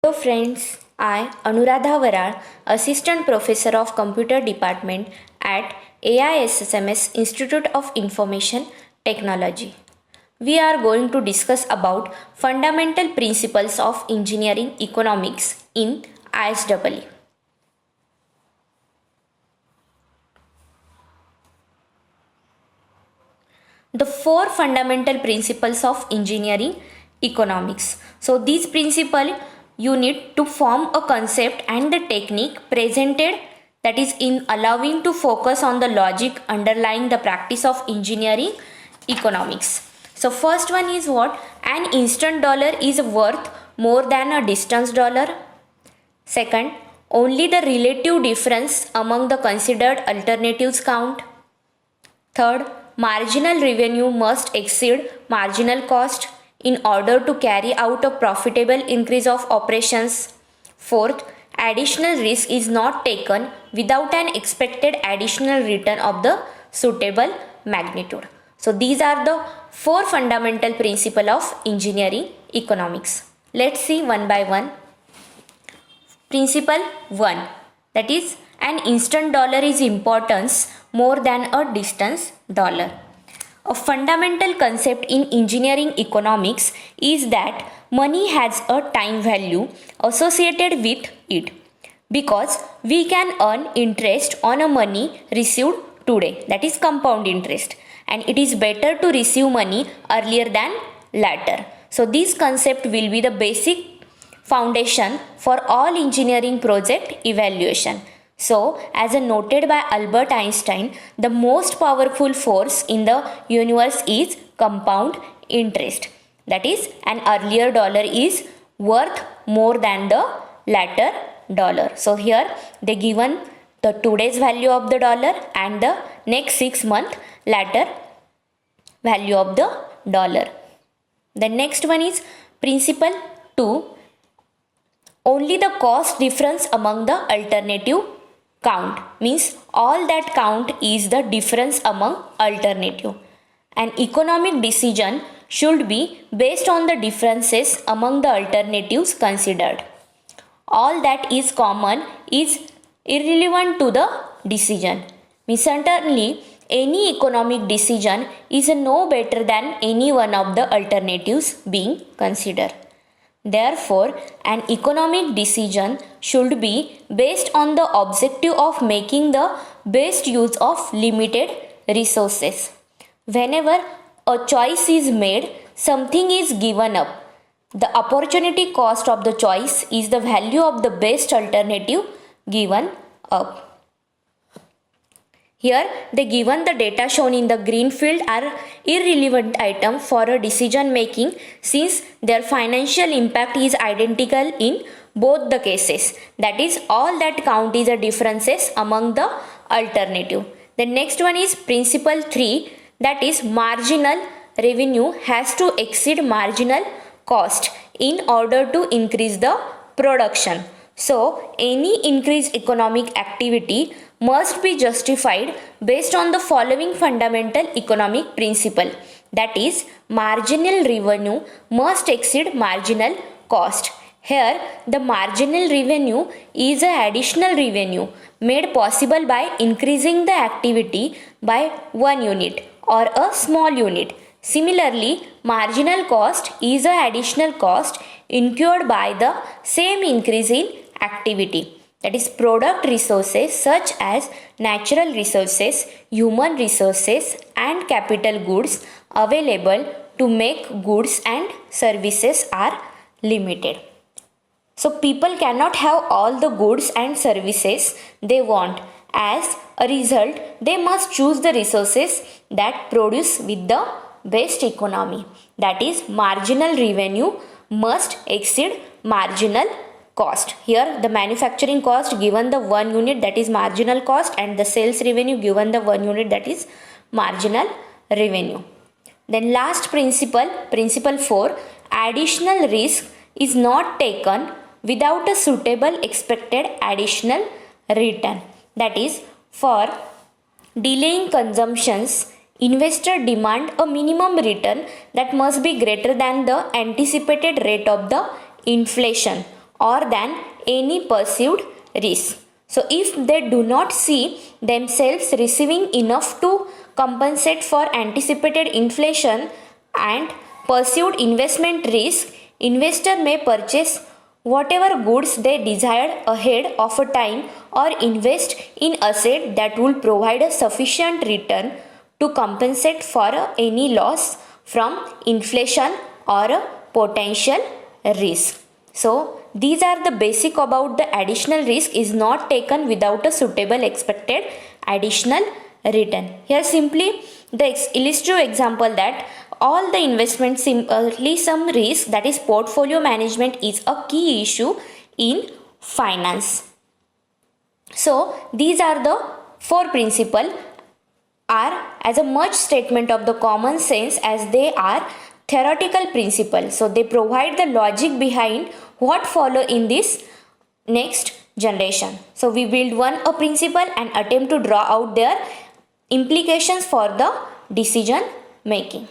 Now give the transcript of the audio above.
Hello friends, I Anuradha Varal, Assistant Professor of Computer Department at AISSMS Institute of Information Technology. We are going to discuss about fundamental principles of engineering economics in ISEE. The four fundamental principles of engineering economics. So these principles you need to form a concept and the technique presented, that is in allowing to focus on the logic underlying the practice of engineering economics. So first one is what? An instant dollar is worth more than a distance dollar. Second, only the relative difference among the considered alternatives count. Third, marginal revenue must exceed marginal cost in order to carry out a profitable increase of operations. Fourth, additional risk is not taken without an expected additional return of the suitable magnitude. So these are the four fundamental principles of engineering economics. Let's see one by one. Principle 1, that is an instant dollar is importance more than a distance dollar. A fundamental concept in engineering economics is that money has a time value associated with it, because we can earn interest on a money received today, that is compound interest, and it is better to receive money earlier than later. So this concept will be the basic foundation for all engineering project evaluation. So, as noted by Albert Einstein, the most powerful force in the universe is compound interest. That is, an earlier dollar is worth more than the latter dollar. So, here they given the today's value of the dollar and the next 6 month latter value of the dollar. The next one is principle 2. Only the cost difference among the alternative count, means all that count is the difference among alternative. An economic decision should be based on the differences among the alternatives considered. All that is common is irrelevant to the decision. Means certainly any economic decision is no better than any one of the alternatives being considered. Therefore, an economic decision should be based on the objective of making the best use of limited resources. Whenever a choice is made, something is given up. The opportunity cost of the choice is the value of the best alternative given up. Here they given the data shown in the green field are irrelevant item for a decision making, since their financial impact is identical in both the cases. That is, all that count is the differences among the alternative. The next one is principle 3, that is marginal revenue has to exceed marginal cost in order to increase the production. So any increased economic activity must be justified based on the following fundamental economic principle, that is marginal revenue must exceed marginal cost. Here the marginal revenue is an additional revenue made possible by increasing the activity by 1 unit or a small unit. Similarly, marginal cost is an additional cost incurred by the same increase in activity. That is, product resources such as natural resources, human resources and capital goods available to make goods and services are limited. So people cannot have all the goods and services they want. As a result, they must choose the resources that produce with the best economy. That is, marginal revenue must exceed marginal cost. Here the manufacturing cost given the 1 unit, that is marginal cost, and the sales revenue given the 1 unit, that is marginal revenue. Then last principle, principle 4, additional risk is not taken without a suitable expected additional return. That is, for delaying consumptions, investor demand a minimum return that must be greater than the anticipated rate of the inflation or than any perceived risk. So if they do not see themselves receiving enough to compensate for anticipated inflation and perceived investment risk, investor may purchase whatever goods they desired ahead of a time or invest in asset that will provide a sufficient return to compensate for any loss from inflation or a potential risk. So these are the basic about the additional risk is not taken without a suitable expected additional return. Here simply the illustrative example that all the investments simply some risk, that is portfolio management is a key issue in finance. So these are the four principles are as a much statement of the common sense as they are theoretical principle. So they provide the logic behind what follow in this next generation. So we build one a principle and attempt to draw out their implications for the decision making.